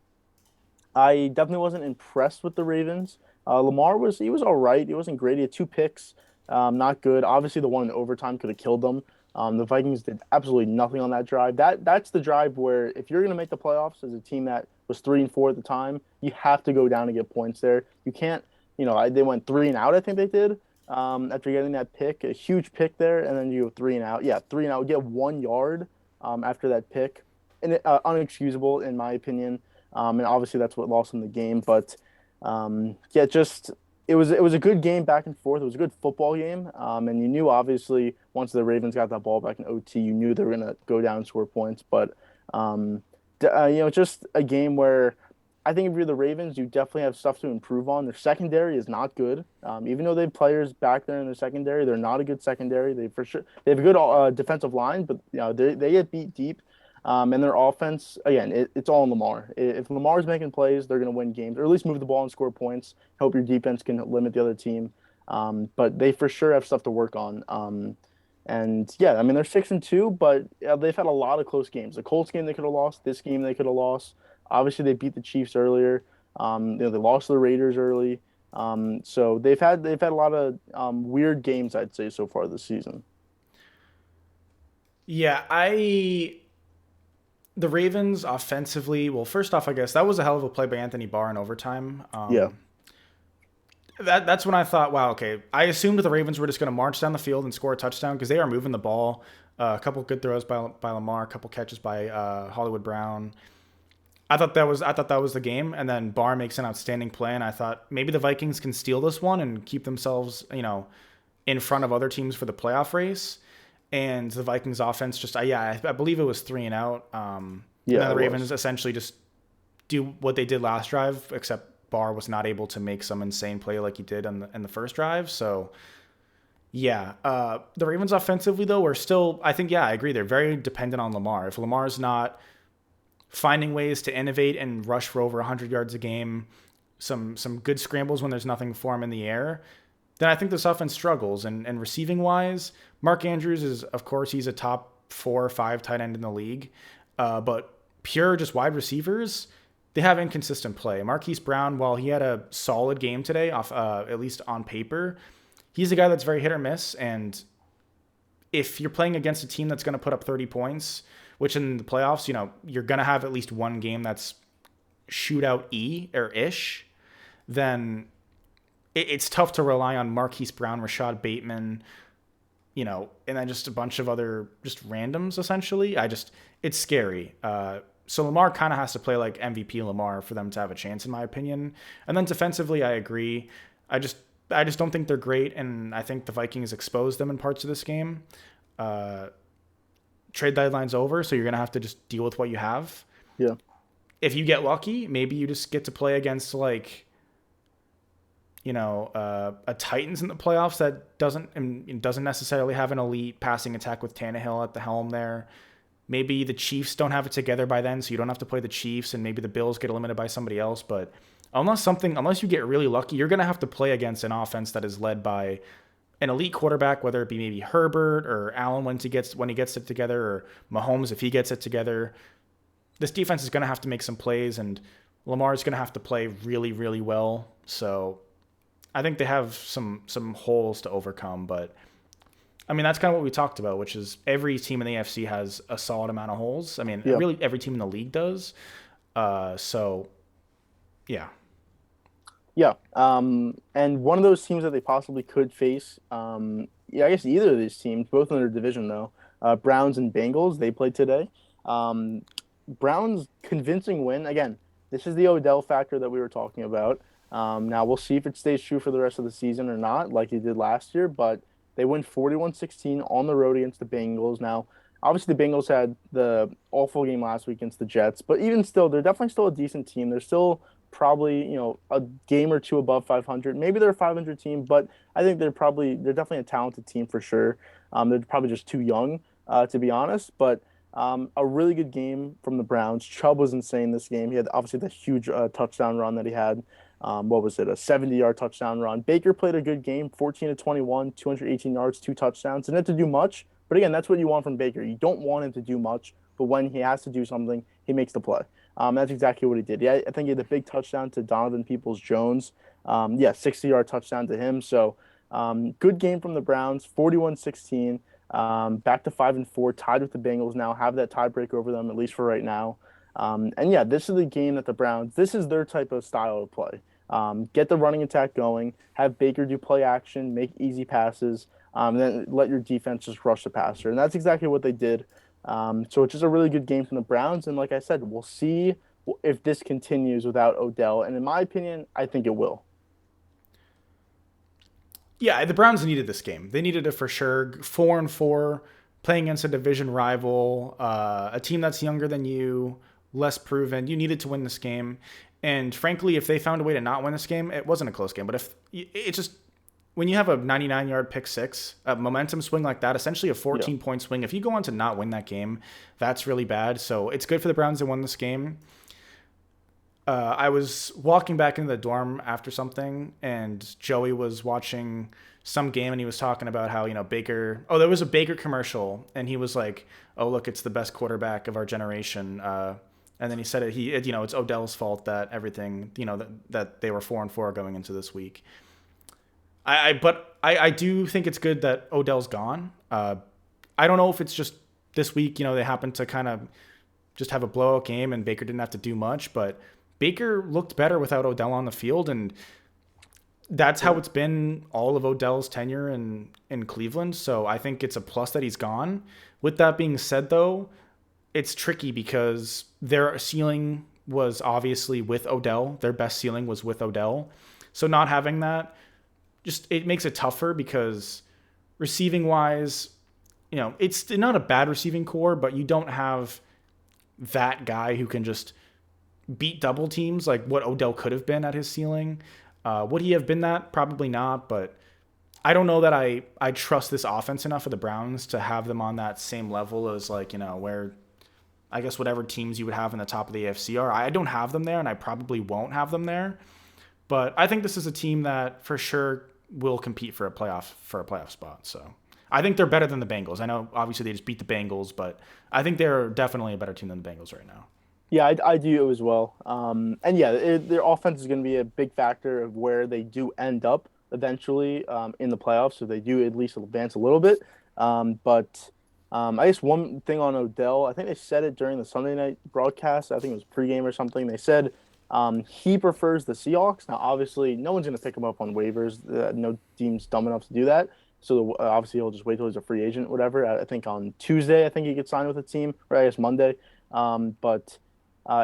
I definitely wasn't impressed with the Ravens. Lamar he was all right. He wasn't great. He had 2 picks, not good. Obviously, the one in overtime could have killed them. The Vikings did absolutely nothing on that drive. That's the drive where if you're going to make the playoffs as a team that was 3-4 at the time, you have to go down and get points there. You can't, they went 3-and-out. I think they did after getting that pick, a huge pick there, and then you go 3-and-out. Yeah, 3-and-out. Get 1 yard after that pick, and unexcusable in my opinion. And obviously that's what lost them the game. But yeah, just it was a good game back and forth. It was a good football game. And you knew obviously once the Ravens got that ball back in OT, you knew they were gonna go down and score points. But just a game where I think if you're the Ravens, you definitely have stuff to improve on. Their secondary is not good. Even though they have players back there in their secondary, they're not a good secondary. They have a good defensive line, but they get beat deep. And their offense, again, it's all in Lamar. If Lamar's making plays, they're going to win games, or at least move the ball and score points. Hope your defense can limit the other team. But they for sure have stuff to work on. And yeah, I mean, they're 6-2, but they've had a lot of close games. The Colts game they could have lost. This game they could have lost. Obviously, they beat the Chiefs earlier. They lost to the Raiders early. So they've had a lot of weird games, I'd say, so far this season. Yeah, the Ravens offensively, well, first off, I guess that was a hell of a play by Anthony Barr in overtime. Yeah. That's when I thought, wow, okay. I assumed the Ravens were just going to march down the field and score a touchdown because they are moving the ball. A couple good throws by Lamar, a couple catches by Hollywood Brown. I thought that was the game, and then Barr makes an outstanding play, and I thought maybe the Vikings can steal this one and keep themselves, in front of other teams for the playoff race. And the Vikings offense just, I believe it was 3-and-out. And then the Ravens essentially just do what they did last drive, except Barr was not able to make some insane play like he did in the first drive. So, yeah, the Ravens offensively, though, are still, I think, I agree. They're very dependent on Lamar. If Lamar's not finding ways to innovate and rush for over 100 yards a game, some good scrambles when there's nothing for him in the air, then I think this offense struggles. And receiving wise, Mark Andrews is, of course, he's a top 4 or 5 tight end in the league. But pure just wide receivers, they have inconsistent play. Marquis Brown, while he had a solid game today, off at least on paper, he's a guy that's very hit or miss. And if you're playing against a team that's going to put up 30 points, which in the playoffs, you're going to have at least one game that's shootout-y or ish, then it's tough to rely on Marquis Brown, Rashad Bateman, and then just a bunch of other just randoms, essentially. It's scary. So Lamar kind of has to play like MVP Lamar for them to have a chance, in my opinion. And then defensively, I agree. I just don't think they're great, and I think the Vikings exposed them in parts of this game. Trade deadline's over, so you're going to have to just deal with what you have. Yeah. If you get lucky, maybe you just get to play against, like, a Titans in the playoffs that doesn't necessarily have an elite passing attack with Tannehill at the helm there. Maybe the Chiefs don't have it together by then, so you don't have to play the Chiefs, and maybe the Bills get eliminated by somebody else. But unless you get really lucky, you're gonna have to play against an offense that is led by an elite quarterback, whether it be maybe Herbert or Allen when he gets it together, or Mahomes if he gets it together. This defense is gonna have to make some plays, and Lamar is gonna have to play really, really well. So I think they have some holes to overcome, but I mean that's kind of what we talked about, which is every team in the AFC has a solid amount of holes. I mean, Yeah. really every team in the league does. So yeah, Yeah. And one of those teams that they possibly could face, yeah, I guess either of these teams, both in their division though, Browns and Bengals, they played today. Um, Browns convincing win. Again, this is the Odell factor that we were talking about. Now we'll see if it stays true for the rest of the season or not, like he did last year, but they win 41-16 on the road against the Bengals. Now, obviously the Bengals had the awful game last week against the Jets, but even still, they're definitely still a decent team. They're still probably, a game or two above 500. Maybe they're a 500 team, but I think they're definitely a talented team for sure. They're probably just too young, to be honest, but a really good game from the Browns. Chubb was insane this game. He had obviously the huge touchdown run that he had. What was it? A 70-yard touchdown run. Baker played a good game, 14 to 21, 218 yards, two touchdowns. Didn't have to do much, but again, that's what you want from Baker. You don't want him to do much, but when he has to do something, he makes the play. That's exactly what he did. Yeah, I think he had a big touchdown to Donovan Peoples-Jones. Yeah, 60-yard touchdown to him. So good game from the Browns, 41-16. Back to 5-4, tied with the Bengals now, have that tiebreak over them, at least for right now. And yeah, this is the game that the Browns, this is their type of style of play. Get the running attack going, have Baker do play action, make easy passes, and then let your defense just rush the passer. And that's exactly what they did. So it's just a really good game from the Browns. And like I said, we'll see if this continues without Odell. And in my opinion, I think it will. yeah, the Browns needed this game. They needed it for sure. 4-4, playing against a division rival, a team that's younger than you, less proven. You needed to win this game. And frankly, if they found a way to not win this game, it wasn't a close game. But if it's just when you have a 99-yard pick six, a momentum swing like that, essentially a Yeah. 14-point swing, if you go on to not win that game, that's really bad. So it's good for the Browns to win this game. I was walking back into the dorm after something, and Joey was watching some game, and he was talking about how Baker. Oh, there was a Baker commercial, and he was like, "Oh, look, it's the best quarterback of our generation." And then he said it's Odell's fault that everything that they were 4-4 going into this week. I do think it's good that Odell's gone. I don't know if it's just this week. They happened to kind of just have a blowout game, and Baker didn't have to do much, but Baker looked better without Odell on the field, and that's how it's been all of Odell's tenure in Cleveland. So I think it's a plus that he's gone. With that being said, though, it's tricky because their ceiling was obviously with Odell. Their best ceiling was with Odell. So not having that, it makes it tougher because receiving wise, it's not a bad receiving core, but you don't have that guy who can just beat double teams like what Odell could have been at his ceiling. Would he have been that? Probably not, but I don't know that I trust this offense enough for the Browns to have them on that same level as where I guess whatever teams you would have in the top of the AFC are. I don't have them there, and I probably won't have them there. But I think this is a team that for sure will compete for a playoff spot. So I think they're better than the Bengals. I know obviously they just beat the Bengals, but I think they're definitely a better team than the Bengals right now. Yeah, I do as well. And yeah, their offense is going to be a big factor of where they do end up eventually in the playoffs. So they do at least advance a little bit. But I guess one thing on Odell, I think they said it during the Sunday night broadcast. I think it was pregame or something. They said he prefers the Seahawks. Now, obviously, no one's going to pick him up on waivers. No team's dumb enough to do that. So obviously, he'll just wait till he's a free agent, whatever. I think on Tuesday, I think he gets signed with a team, or I guess Monday. But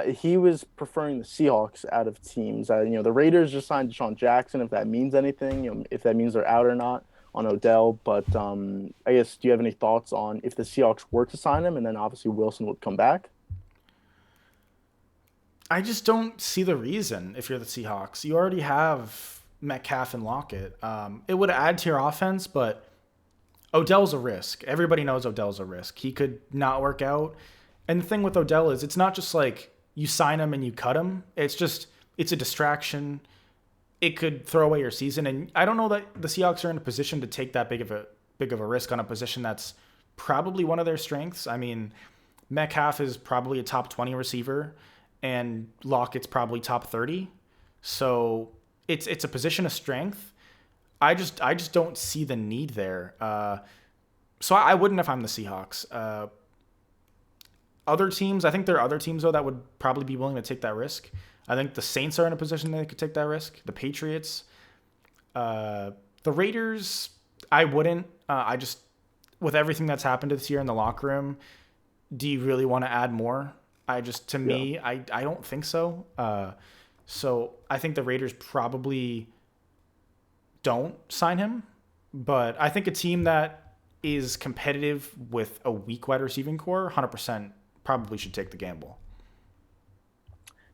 he was preferring the Seahawks out of teams. The Raiders just signed Deshaun Jackson. If that means anything, if that means they're out or not on Odell. But I guess, do you have any thoughts on if the Seahawks were to sign him, and then obviously Wilson would come back? I just don't see the reason if you're the Seahawks. You already have Metcalf and Lockett. It would add to your offense, but Odell's a risk. Everybody knows Odell's a risk. He could not work out. And the thing with Odell is it's not just like you sign him and you cut him. It's a distraction. It could throw away your season. And I don't know that the Seahawks are in a position to take that big of a risk on a position that's probably one of their strengths. I mean, Metcalf is probably a top 20 receiver and Lockett's probably top 30. So it's a position of strength. I just don't see the need there. So I wouldn't if I'm the Seahawks. Other teams, I think there are other teams though that would probably be willing to take that risk. I think the Saints are in a position that they could take that risk. The Patriots, the Raiders, I wouldn't. I just with everything that's happened this year in the locker room, do you really want to add more? I don't think so. So I think the Raiders probably don't sign him, but I think a team that is competitive with a weak wide receiving core, 100% probably should take the gamble.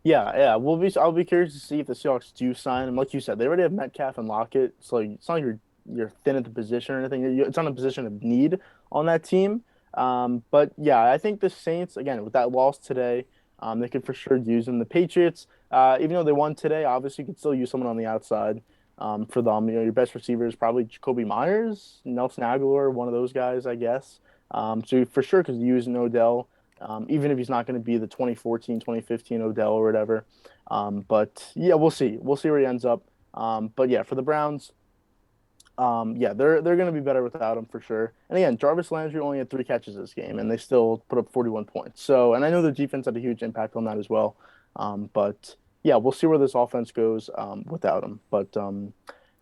Yeah. I'll be curious to see if the Seahawks do sign him. Like you said, they already have Metcalf and Lockett, so it's not like you're thin at the position or anything. It's not a position of need on that team. But yeah, I think the Saints again with that loss today, they could for sure use them. The Patriots, even though they won today, obviously you could still use someone on the outside. For them, your best receiver is probably Jacoby Myers, Nelson Aguilar, one of those guys, I guess. So for sure, because using Odell, even if he's not going to be the 2014, 2015 Odell or whatever. But yeah, we'll see. We'll see where he ends up. But yeah, for the Browns, yeah, they're going to be better without him for sure. And again, Jarvis Landry only had 3 catches this game, and they still put up 41 points. So, and I know the defense had a huge impact on that as well. But yeah, we'll see where this offense goes without him. But I mean,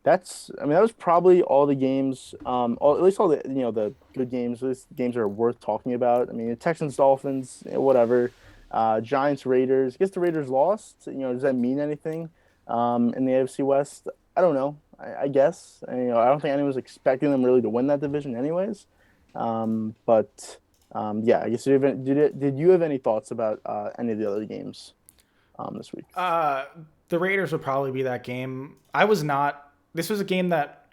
that was probably all the games, at least all the the good games. These games are worth talking about. I mean, Texans, Dolphins, whatever. Giants, Raiders. I guess the Raiders lost. Does that mean anything in the AFC West? I don't know. I guess. I don't think anyone was expecting them really to win that division, anyways. But yeah, I guess did you have any thoughts about any of the other games this week? The Raiders would probably be that game. This was a game that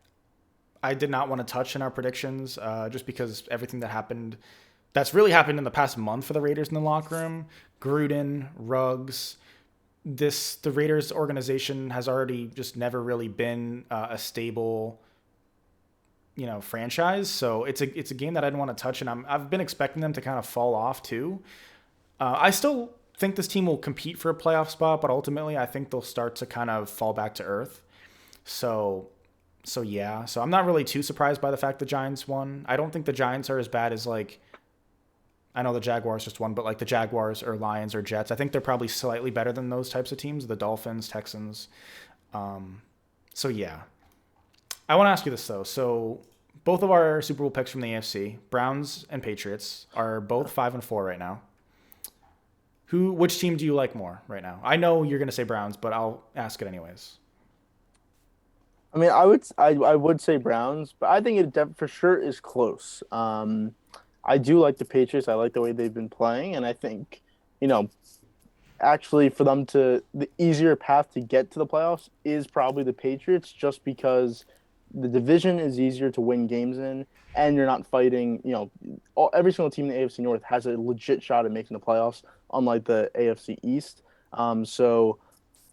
I did not want to touch in our predictions, just because everything that's really happened in the past month for the Raiders in the locker room. Gruden, Ruggs, the Raiders organization has already just never really been a stable, franchise. So it's a game that I didn't want to touch, and I've been expecting them to kind of fall off too. I still think this team will compete for a playoff spot, but ultimately I think they'll start to kind of fall back to earth. So yeah. So I'm not really too surprised by the fact the Giants won. I don't think the Giants are as bad as I know the Jaguars just won, but the Jaguars or Lions or Jets. I think they're probably slightly better than those types of teams, the Dolphins, Texans. So yeah. I want to ask you this though. So both of our Super Bowl picks from the AFC, Browns and Patriots, are both 5-4 right now. Which team do you like more right now? I know you're going to say Browns, but I'll ask it anyways. I mean, I would say Browns, but I think for sure is close. I do like the Patriots. I like the way they've been playing, and I think, actually for them the easier path to get to the playoffs is probably the Patriots, just because the division is easier to win games in, and you're not fighting. Every single team in the AFC North has a legit shot at making the playoffs, unlike the AFC East. So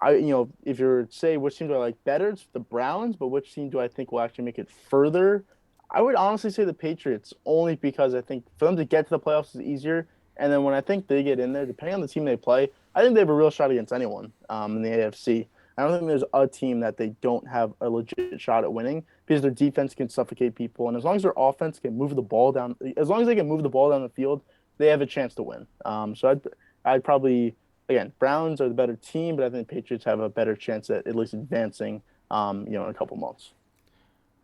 if you're say which team do I like better, it's the Browns, but which team do I think will actually make it further? I would honestly say the Patriots, only because I think for them to get to the playoffs is easier. And then when I think they get in there, depending on the team they play, I think they have a real shot against anyone in the AFC. I don't think there's a team that they don't have a legit shot at winning, because their defense can suffocate people. And as long as their offense can move the ball down, as long as they can move the ball down the field, they have a chance to win. So I'd probably, again, Browns are the better team, but I think the Patriots have a better chance at least advancing, in a couple months.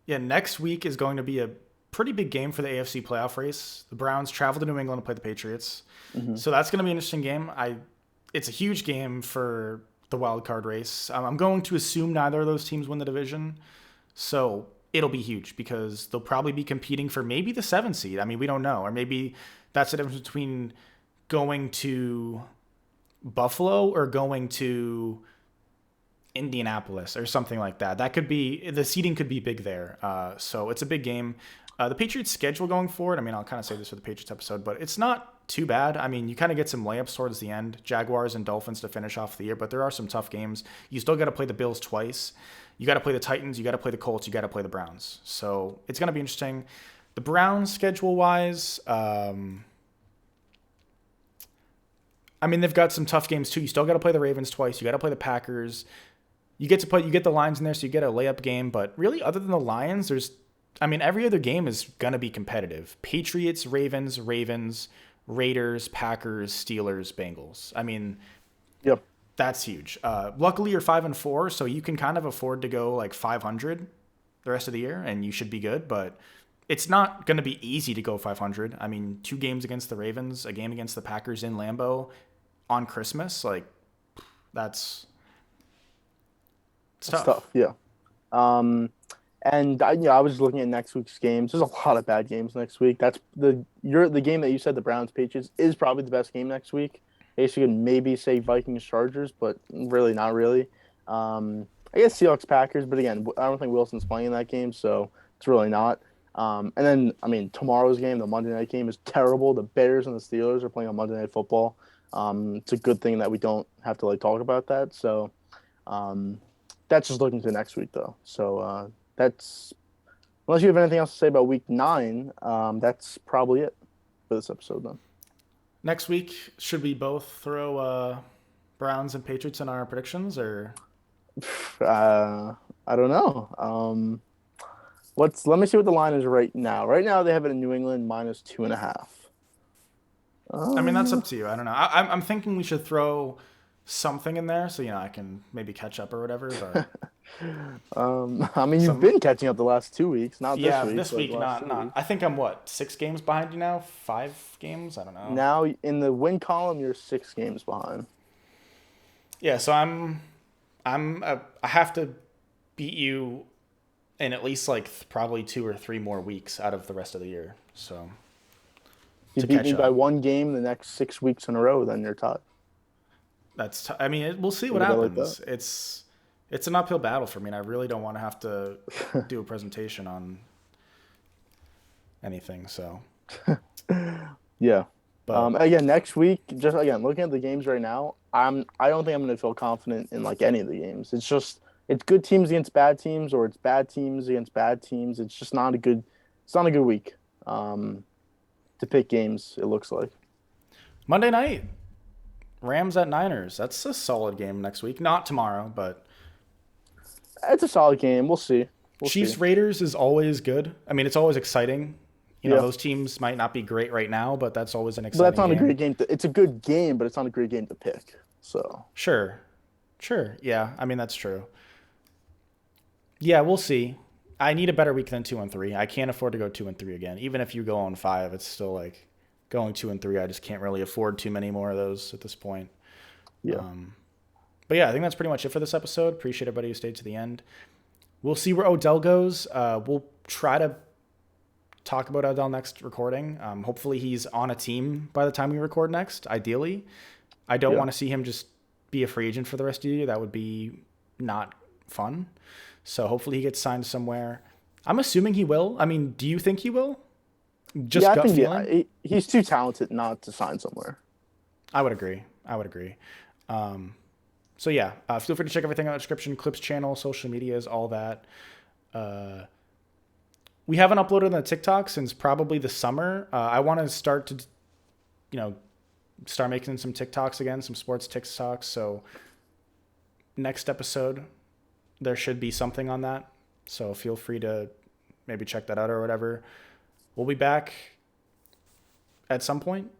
Yeah, next week is going to be a pretty big game for the AFC playoff race. The Browns travel to New England to play the Patriots. Mm-hmm. So that's going to be an interesting game. It's a huge game for the wild card race. I'm going to assume neither of those teams win the division. So it'll be huge because they'll probably be competing for maybe the 7 seed. I mean, we don't know. Or maybe that's the difference between going to Buffalo or going to Indianapolis or something like that. That could be the seeding could be big there. So it's a big game. The Patriots' schedule going forward. I mean, I'll kind of save this for the Patriots episode, but it's not too bad. I mean, you kind of get some layups towards the end. Jaguars and Dolphins to finish off the year, but there are some tough games. You still got to play the Bills twice. You got to play the Titans. You got to play the Colts. You got to play the Browns. So it's going to be interesting. The Browns schedule wise. I mean, they've got some tough games too. You still got to play the Ravens twice. You got to play the Packers. You get the Lions in there, so you get a layup game. But really, other than the Lions, every other game is going to be competitive. Patriots, Ravens, Raiders, Packers, Steelers, Bengals. I mean, Yep. that's huge. Luckily, you're 5-4, so you can kind of afford to go like 500 the rest of the year, and you should be good. But it's not going to be easy to go 500. I mean, 2 games against the Ravens, a game against the Packers in Lambeau on Christmas, like that's It's tough. Yeah. And I was looking at next week's games. There's a lot of bad games next week. That's the game that you said, the Browns Patriots, is probably the best game next week. I guess you could maybe say Vikings Chargers, but really not really. I guess Seahawks Packers, but again, I don't think Wilson's playing in that game, so it's really not. And then tomorrow's game, the Monday night game, is terrible. The Bears and the Steelers are playing on Monday Night Football. It's a good thing that we don't have to talk about that. So that's just looking to next week though. So that's, unless you have anything else to say about week 9, that's probably it for this episode then. next week. Should we both throw Browns and Patriots in our predictions, or I don't know. Let me see what the line is right now. Right now they have it in New England -2.5. I mean, that's up to you. I don't know. I'm thinking we should throw something in there so I can maybe catch up or whatever. But you've been catching up the last 2 weeks, not yeah, this week. this week not. I think I'm 6 games behind you now. 5 games. I don't know. Now in the win column, you're 6 games behind. Yeah, so I have to beat you in at least probably 2 or 3 more weeks out of the rest of the year. So you beat me by 1 game the next 6 weeks in a row, then you're tied. That's we'll see what happens. It's an uphill battle for me, and I really don't want to have to do a presentation on anything. So yeah. But again, next week, just again looking at the games right now, I don't think I'm going to feel confident in any of the games. It's good teams against bad teams, or it's bad teams against bad teams. It's just not a good week to pick games. It looks like Monday night, Rams at Niners. That's a solid game next week. Not tomorrow, but it's a solid game. We'll see. Chiefs Raiders is always good. I mean, it's always exciting. Yeah. Those teams might not be great right now, but that's always an exciting But that's not game. a great game. It's a good game, but it's not a great game to pick. So Sure. Yeah, I mean, that's true. Yeah, we'll see. I need a better week than 2-3. I can't afford to go 2-3 again. Even if you go on 5, it's still going 2-3. I just can't really afford too many more of those at this point. yeah. But yeah, I think that's pretty much it for this episode. Appreciate everybody who stayed to the end. We'll see where Odell goes. We'll try to talk about Odell next recording. Hopefully he's on a team by the time we record next, ideally. I don't want to see him just be a free agent for the rest of the year. That would be not fun. So hopefully he gets signed somewhere. I'm assuming he will. I mean, do you think he will? Just I gut think feeling? he's too talented not to sign somewhere. I would agree. So yeah, feel free to check everything out in the description, Clips channel, social medias, all that. We haven't uploaded on the TikTok since probably the summer. I want to start making some TikToks again, some sports TikToks. So next episode, there should be something on that. So feel free to maybe check that out or whatever. We'll be back at some point.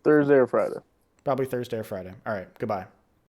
Thursday or Friday. Probably Thursday or Friday. All right. Goodbye.